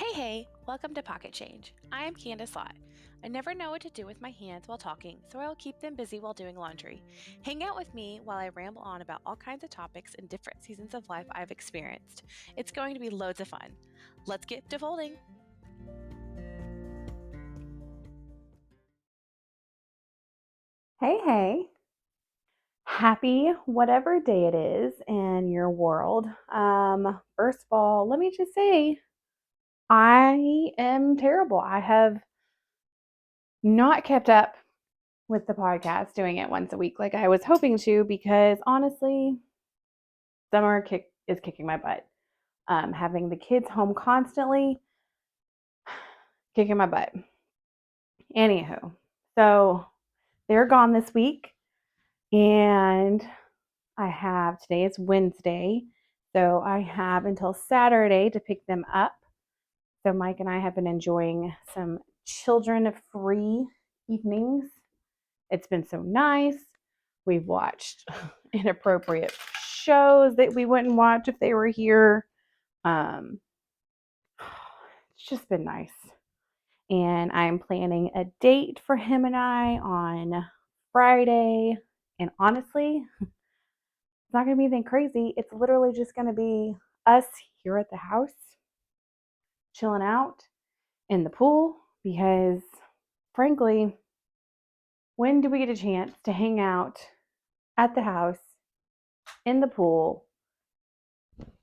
Hey, welcome to Pocket Change. I am Candace Lott. I never know what to do with my hands while talking, so I'll keep them busy while doing laundry. Hang out with me while I ramble on about all kinds of topics and different seasons of life I've experienced. It's going to be loads of fun. Let's get to folding. Hey. Happy whatever day it is in your world. First of all, let me just say, I am terrible. I have not kept up with the podcast, doing it once a week like I was hoping to, because honestly, is kicking my butt. Having the kids home constantly, kicking my butt. Anywho, so they're gone this week, and today is Wednesday, so I have until Saturday to pick them up. So Mike and I have been enjoying some children-free evenings. It's been so nice. We've watched inappropriate shows that we wouldn't watch if they were here. Um, it's just been nice. And I'm planning a date for him and I on Friday. And honestly, it's not going to be anything crazy. It's literally just going to be us here at the house, chilling out in the pool, because frankly, when do we get a chance to hang out at the house in the pool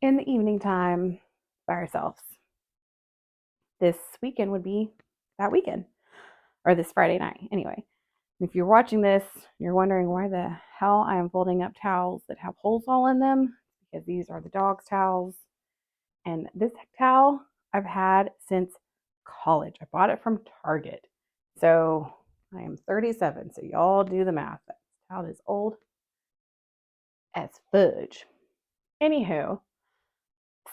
in the evening time by ourselves? This weekend would be that weekend, or this Friday night anyway. If you're watching this, you're wondering why the hell I am folding up towels that have holes all in them, because these are the dog's towels. And this towel I've had since college. I bought it from Target. So I am 37. So y'all do the math. That towel is old as fudge. Anywho,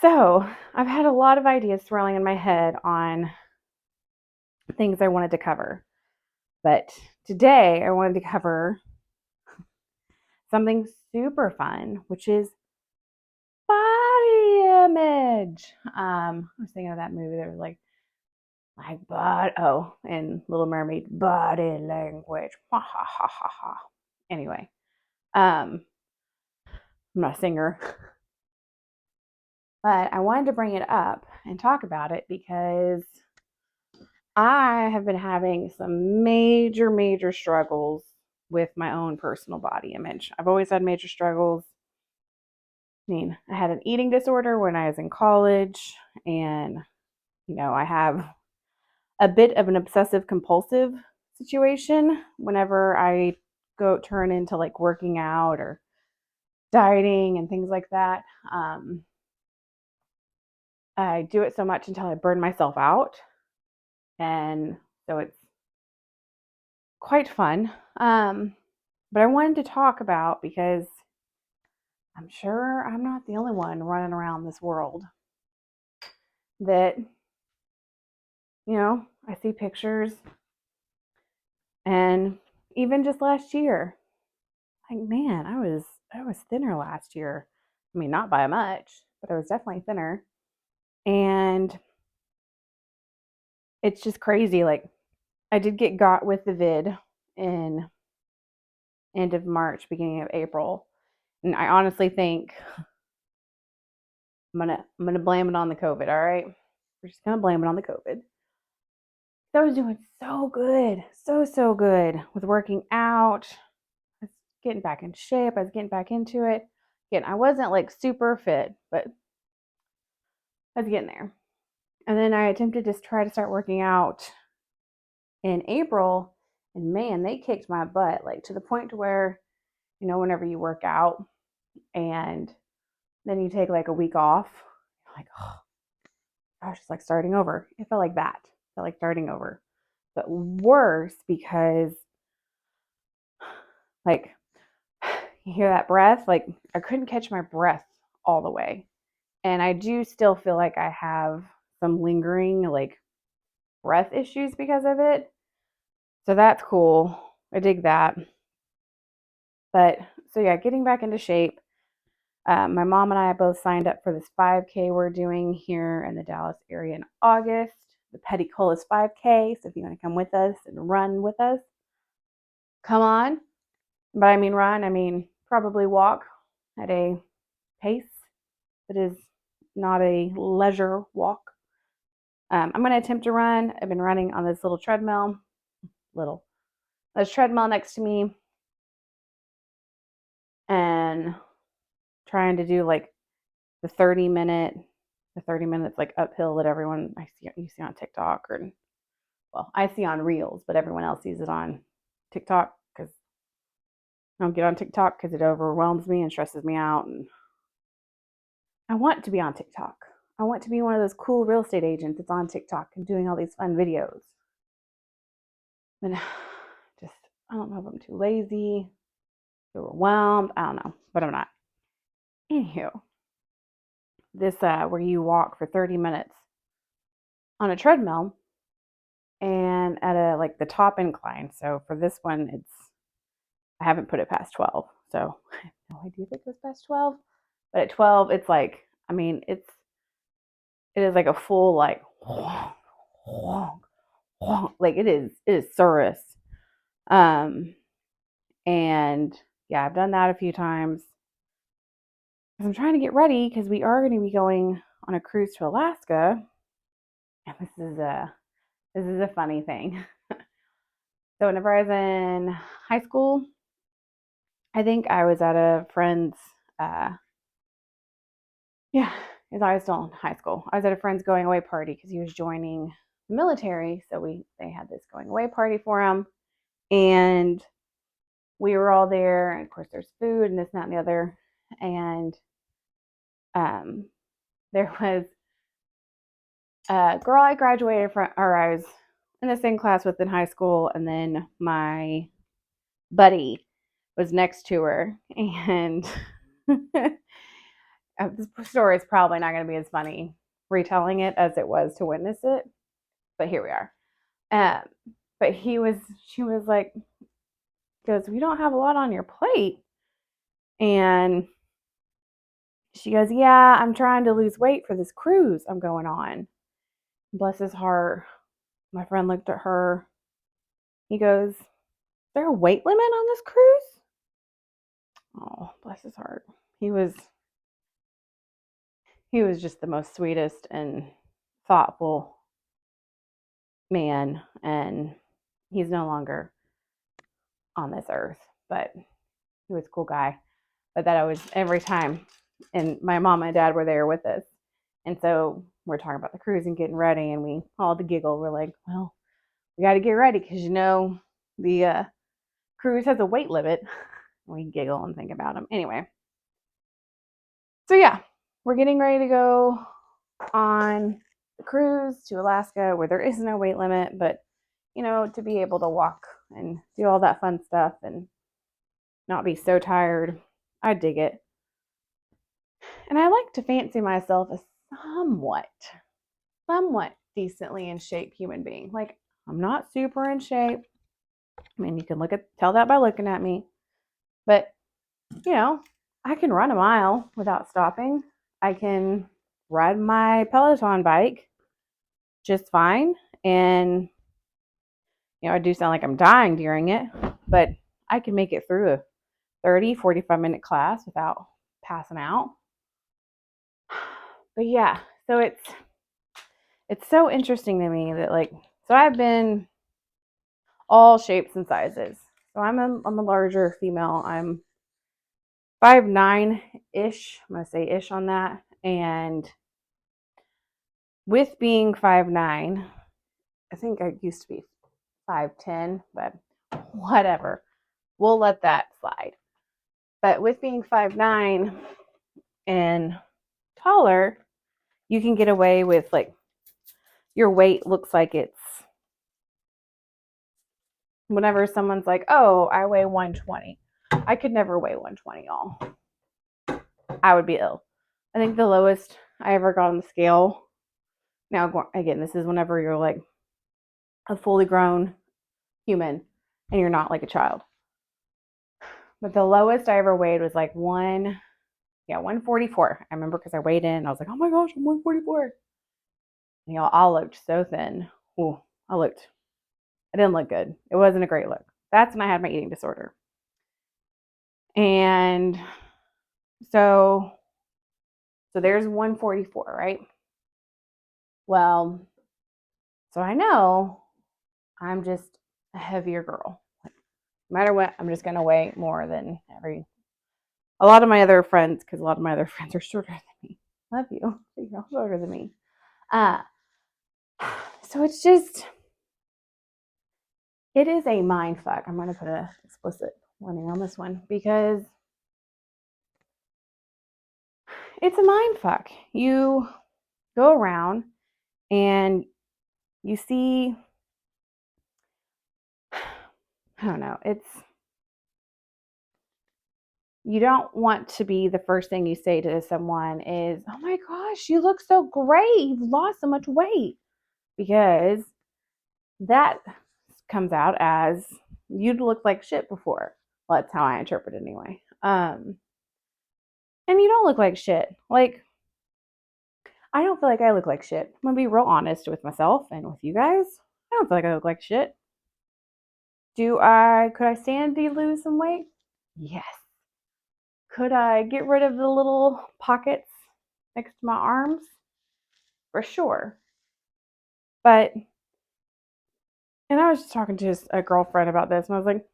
so I've had a lot of ideas swirling in my head on things I wanted to cover. But today I wanted to cover something super fun, which is body image. I was thinking of that movie. There was and Little Mermaid, body language. Ha ha ha ha ha. Anyway, I'm not a singer, but I wanted to bring it up and talk about it because I have been having some major struggles with my own personal body image. I've always had major struggles. I had an eating disorder when I was in college, and I have a bit of an obsessive compulsive situation whenever I go turn into like working out or dieting and things like that. I do it so much until I burn myself out. And so it's quite fun. But I wanted to talk about, because I'm sure I'm not the only one running around this world that, I see pictures, and even just last year, like, man, I was thinner last year. I mean, not by much, but I was definitely thinner. And it's just crazy. Like, I did get got with the vid in end of March, beginning of April. And I honestly think I'm gonna blame it on the COVID, all right? We're just gonna blame it on the COVID. So I was doing so good, so good with working out. I was getting back in shape. I was getting back into it. Again, I wasn't like super fit, but I was getting there. And then I attempted to try to start working out in April, and man, they kicked my butt, like to the point to where, whenever you work out and then you take like a week off, you're like, oh gosh, it's like starting over. It felt like that. It felt like starting over. But worse, because like you hear that breath, like I couldn't catch my breath all the way. And I do still feel like I have some lingering like breath issues because of it. So that's cool. I dig that. But so yeah, getting back into shape. My mom and I both signed up for this 5K we're doing here in the Dallas area in August. The Petty Colas 5K. So if you want to come with us and run with us, come on. But I mean run, I mean probably walk at a pace that is not a leisure walk. I'm going to attempt to run. I've been running on this little treadmill. There's a treadmill next to me. And trying to do like the 30 minutes like uphill that everyone you see on TikTok, or well, I see on Reels, but everyone else sees it on TikTok because I don't get on TikTok because it overwhelms me and stresses me out. And I want to be on TikTok. I want to be one of those cool real estate agents that's on TikTok and doing all these fun videos. And just, I don't know if I'm too lazy, overwhelmed. I don't know, but I'm not. Anywho, this where you walk for 30 minutes on a treadmill and at a like the top incline. So for this one, I haven't put it past 12. So I have no idea if it goes past 12. But at 12, it's like, I mean, it is like a full like like it is Surus. And yeah, I've done that a few times. I'm trying to get ready because we are going to be going on a cruise to Alaska. And this is a funny thing. So whenever I was in high school, I think I was at a friend's because I was still in high school. I was at a friend's going away party because he was joining the military. So they had this going away party for him. And we were all there. And of course, there's food and this, and that, and the other. And there was a girl I graduated from, or I was in the same class with in high school. And then my buddy was next to her. And this story is probably not going to be as funny retelling it as it was to witness it, but here we are. But she was like, goes, "We don't have a lot on your plate," and she goes, "Yeah, I'm trying to lose weight for this cruise I'm going on." Bless his heart, my friend looked at her. He goes, "Is there a weight limit on this cruise?" Oh, bless his heart. He was just the most sweetest and thoughtful man, and he's no longer on this earth, but he was a cool guy. But that I was every time, and my mom and dad were there with us, and so we're talking about the cruise and getting ready, and we all the giggle. We're like, "Well, we got to get ready because the cruise has a weight limit." We giggle and think about them anyway. So yeah, we're getting ready to go on the cruise to Alaska where there is no weight limit, but to be able to walk and do all that fun stuff and not be so tired, I dig it. And I like to fancy myself a somewhat decently in shape human being. Like, I'm not super in shape. I mean, you can tell that by looking at me. But, I can run a mile without stopping. I can ride my Peloton bike just fine. And, I do sound like I'm dying during it, but I can make it through a 30, 45-minute class without passing out. But yeah, so it's so interesting to me that so I've been all shapes and sizes. So I'm a larger female. I'm 5'9" ish. I'm gonna say ish on that. And with being 5'9", I think I used to be 5'10", but whatever. We'll let that slide. But with being 5'9" and taller, you can get away with your weight looks like it's whenever someone's like, "Oh, I weigh 120." I could never weigh 120, y'all. I would be ill. I think the lowest I ever got on the scale, now again, this is whenever you're like a fully grown human and you're not like a child. But the lowest I ever weighed was like Yeah, 144. I remember because I weighed in. I was like, oh my gosh, I'm 144. And y'all all looked so thin. Ooh, I didn't look good. It wasn't a great look. That's when I had my eating disorder. And so there's 144, right? Well, so I know I'm just a heavier girl. Like, no matter what, I'm just going to weigh more than a lot of my other friends, because a lot of my other friends are shorter than me. Love you. You're all shorter than me. So it's just, it is a mind fuck. I'm going to put an explicit warning on this one because it's a mind fuck. You go around and you see, I don't know, you don't want to be the first thing you say to someone is, oh my gosh, you look so great. You've lost so much weight. Because that comes out as you'd looked like shit before. Well, that's how I interpret it anyway. And you don't look like shit. Like, I don't feel like I look like shit. I'm gonna be real honest with myself and with you guys. I don't feel like I look like shit. Could I stand to lose some weight? Yes. Could I get rid of the little pockets next to my arms? For sure. But, and I was just talking to a girlfriend about this, and I was like,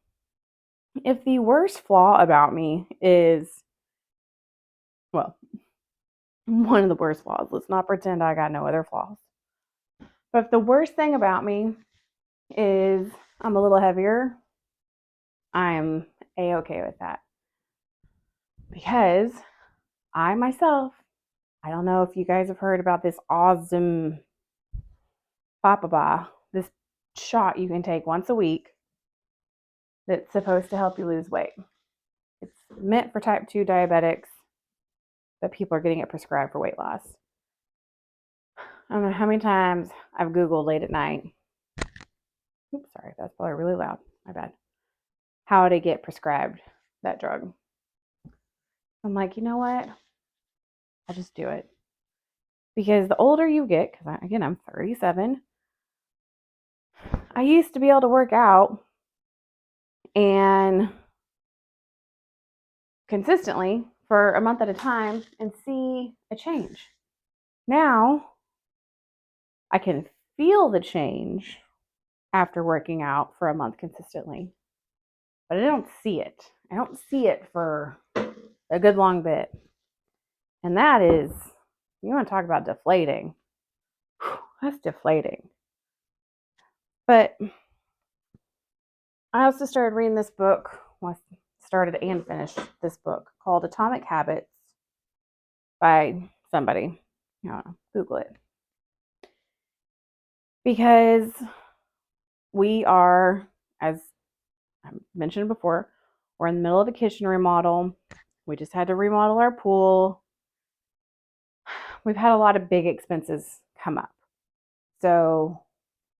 if the worst flaw about me is, well, one of the worst flaws, let's not pretend I got no other flaws. But if the worst thing about me is I'm a little heavier, I'm A-okay with that. Because I myself, I don't know if you guys have heard about this awesome this shot you can take once a week that's supposed to help you lose weight. It's meant for type 2 diabetics, but people are getting it prescribed for weight loss. I don't know how many times I've Googled late at night. Oops, sorry, that's probably really loud. My bad. How to get prescribed that drug. I'm like, you know what? I just do it. Because the older you get, because again, I'm 37, I used to be able to work out and consistently for a month at a time and see a change. Now, I can feel the change after working out for a month consistently, but I don't see it. I don't see it for a good long bit. And that is, you want to talk about deflating. That's deflating. But I also started reading this book. Well, I started and finished this book called Atomic Habits by somebody. Google it. Because we are, as I mentioned before, we're in the middle of a kitchen remodel. We just had to remodel our pool. We've had a lot of big expenses come up. So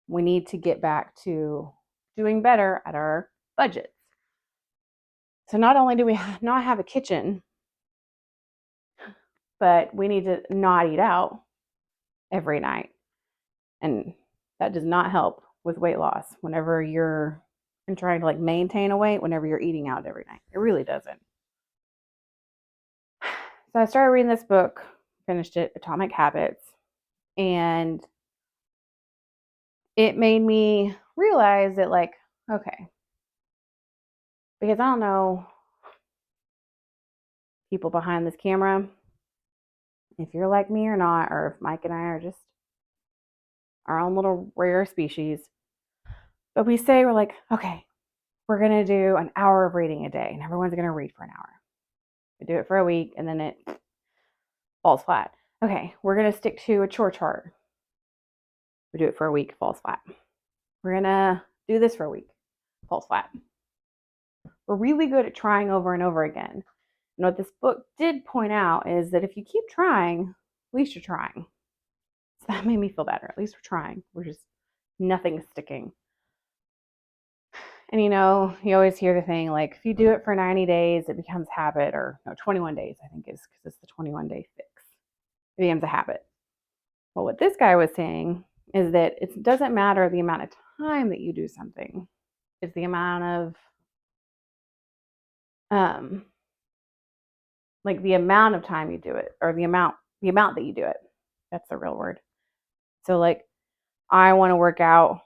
we need to get back to doing better at our budgets. So not only do we not have a kitchen, but we need to not eat out every night. And that does not help with weight loss whenever you're trying to like maintain a weight whenever you're eating out every night. It really doesn't. So I started reading this book, finished it, Atomic Habits, and it made me realize that, like, okay, because I don't know people behind this camera, if you're like me or not, or if Mike and I are just our own little rare species. But we say, we're like, okay, we're going to do an hour of reading a day, and everyone's going to read for an hour. We do it for a week, and then it falls flat. Okay, we're going to stick to a chore chart. We do it for a week, falls flat. We're going to do this for a week, falls flat. We're really good at trying over and over again. And what this book did point out is that if you keep trying, at least you're trying. So that made me feel better. At least we're trying. We're just, nothing's sticking. And you always hear the thing like, if you do it for 90 days, it becomes habit, or no, 21 days, I think is because it's the 21-day fix. It becomes a habit. Well, what this guy was saying is that it doesn't matter the amount of time that you do something, it's the amount of, like the amount of time you do it, or the amount that you do it. That's the real word. So like, I want to work out,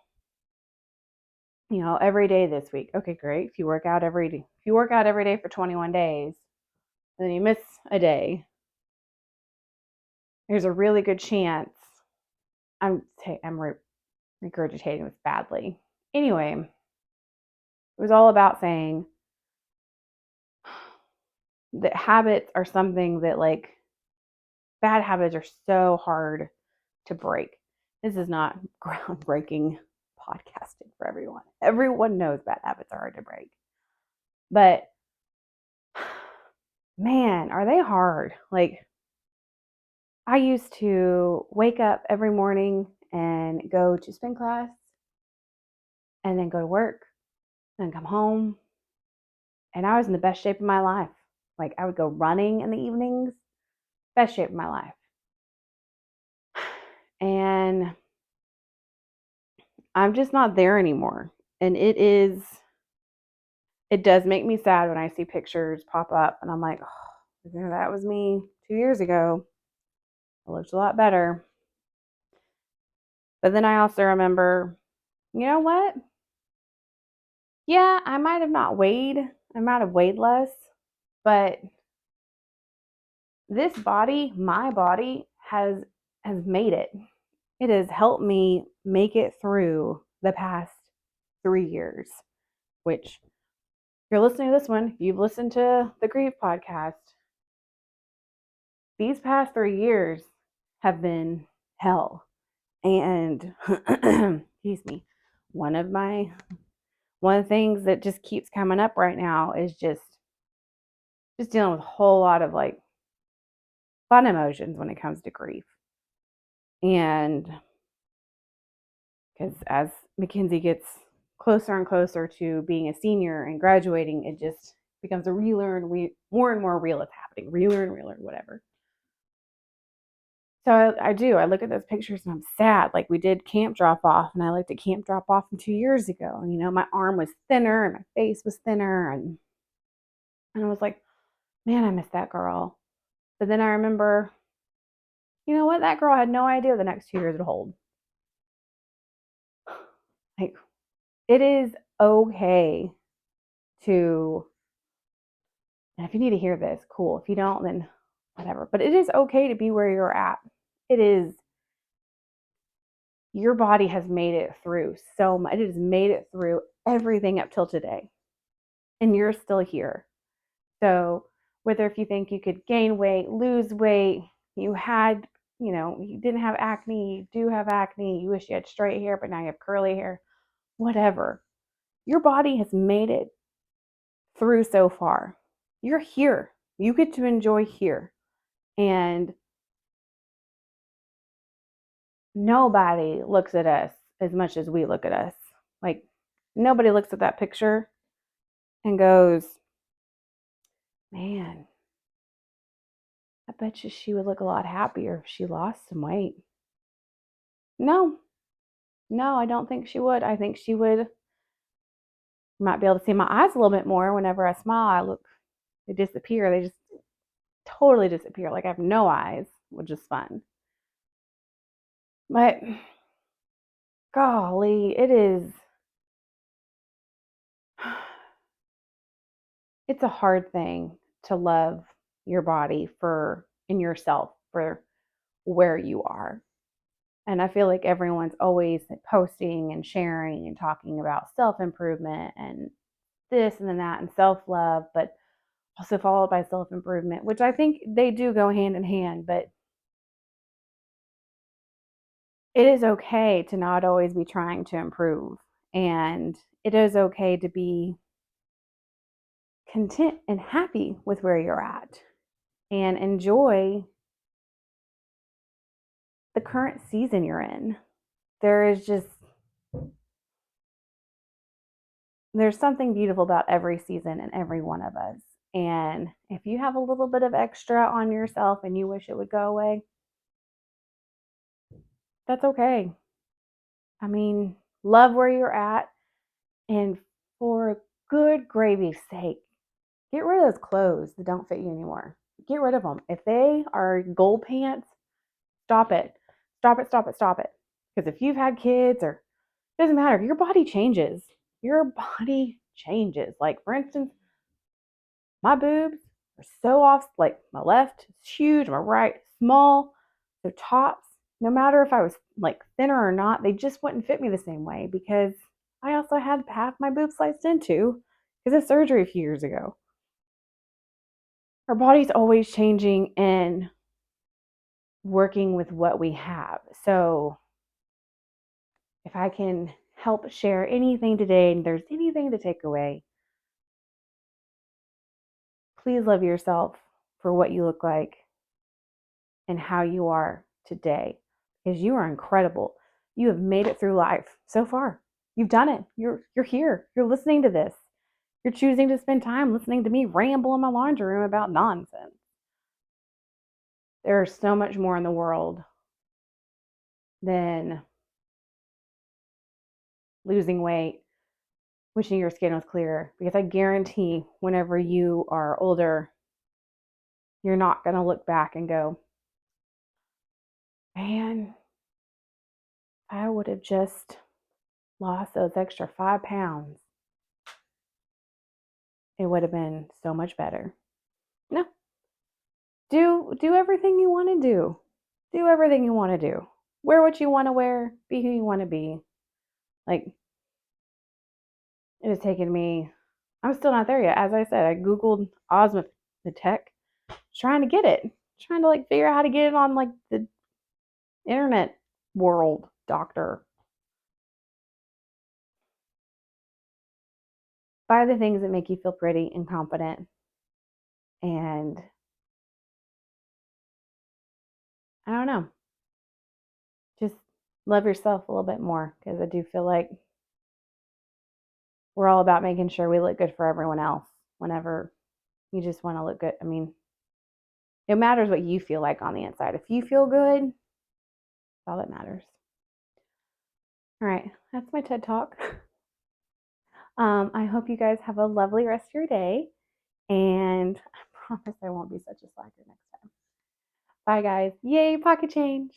every day this week. Okay, great. If you work out every day for 21 days, and then you miss a day, there's a really good chance I'm regurgitating this badly. Anyway, it was all about saying that habits are something that, like, bad habits are so hard to break. This is not groundbreaking podcasting for everyone. Everyone knows bad habits are hard to break. But man, are they hard. Like, I used to wake up every morning and go to spin class and then go to work and come home. And I was in the best shape of my life. Like, I would go running in the evenings, best shape of my life. And I'm just not there anymore. And it does make me sad when I see pictures pop up and I'm like, oh, that was me 2 years ago. I looked a lot better. But then I also remember, you know what? Yeah, I might have weighed less, but this body, my body, has made it. It has helped me make it through the past 3 years, which, if you're listening to this one, if you've listened to the Grief podcast, these past 3 years have been hell. And excuse me, one of the things that just keeps coming up right now is just dealing with a whole lot of, like, fun emotions when it comes to grief. And because as Mackenzie gets closer and closer to being a senior and graduating, it just becomes a more and more real it's happening. Relearn, whatever. So I look at those pictures and I'm sad. Like, we did camp drop off, and I looked at camp drop off from 2 years ago. And, my arm was thinner and my face was thinner. And I was like, man, I miss that girl. But then I remember, you know what? That girl had no idea the next 2 years would hold. Like, it is okay to, and if you need to hear this, cool. If you don't, then whatever. But it is okay to be where you're at. It is, your body has made it through so much. It has made it through everything up till today. And you're still here. So whether if you think you could gain weight, lose weight, you didn't have acne, you do have acne, you wish you had straight hair, but now you have curly hair, whatever. Your body has made it through so far. You're here. You get to enjoy here. And nobody looks at us as much as we look at us. Like, nobody looks at that picture and goes, man, I bet you she would look a lot happier if she lost some weight. No, I don't think she would. I think she would, might be able to see my eyes a little bit more whenever I smile. They disappear. They just totally disappear. Like, I have no eyes, which is fun. But golly, it's a hard thing to love your body in yourself for where you are. And I feel like everyone's always posting and sharing and talking about self-improvement and this and then that and self-love, but also followed by self-improvement, which I think they do go hand in hand. But it is okay to not always be trying to improve. And it is okay to be content and happy with where you're at and enjoy the current season you're in. There is just, there's something beautiful about every season and every one of us. And if you have a little bit of extra on yourself and you wish it would go away, that's okay. I mean, love where you're at. And for good gravy's sake, get rid of those clothes that don't fit you anymore. Get rid of them. If they are gold pants, stop it. Stop it, stop it, stop it. Because if you've had kids or it doesn't matter, your body changes. Your body changes. Like, for instance, my boobs are so off, like my left is huge, my right small. So tops, no matter if I was like thinner or not, they just wouldn't fit me the same way because I also had half my boobs sliced into because of surgery a few years ago. Our body's always changing and working with what we have. So if I can help share anything today and there's anything to take away, please love yourself for what you look like and how you are today because you are incredible. You have made it through life so far. You've done it. You're here. You're listening to this. You're choosing to spend time listening to me ramble in my laundry room about nonsense. There's so much more in the world than losing weight, wishing your skin was clearer, because I guarantee whenever you are older, you're not going to look back and go, man, I would have just lost those extra 5 pounds. It would have been so much better. No. Do everything you want to do. Do everything you want to do. Wear what you want to wear. Be who you want to be. Like, it has taken me, I'm still not there yet. As I said, I Googled Osmotec, trying to get it. Trying to like figure out how to get it on like the internet world doctor. Buy the things that make you feel pretty and confident. And I don't know. Just love yourself a little bit more because I do feel like we're all about making sure we look good for everyone else whenever you just want to look good. I mean, it matters what you feel like on the inside. If you feel good, that's all that matters. All right, that's my TED Talk. I hope you guys have a lovely rest of your day, and I promise I won't be such a slacker next time. Bye, guys. Yay, pocket change.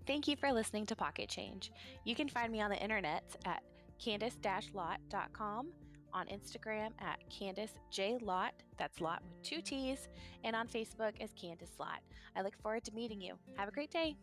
Thank you for listening to Pocket Change. You can find me on the internet at candice-lott.com, on Instagram at Candice J. Lott, that's Lott with 2 T's, and on Facebook as Candice Lott. I look forward to meeting you. Have a great day.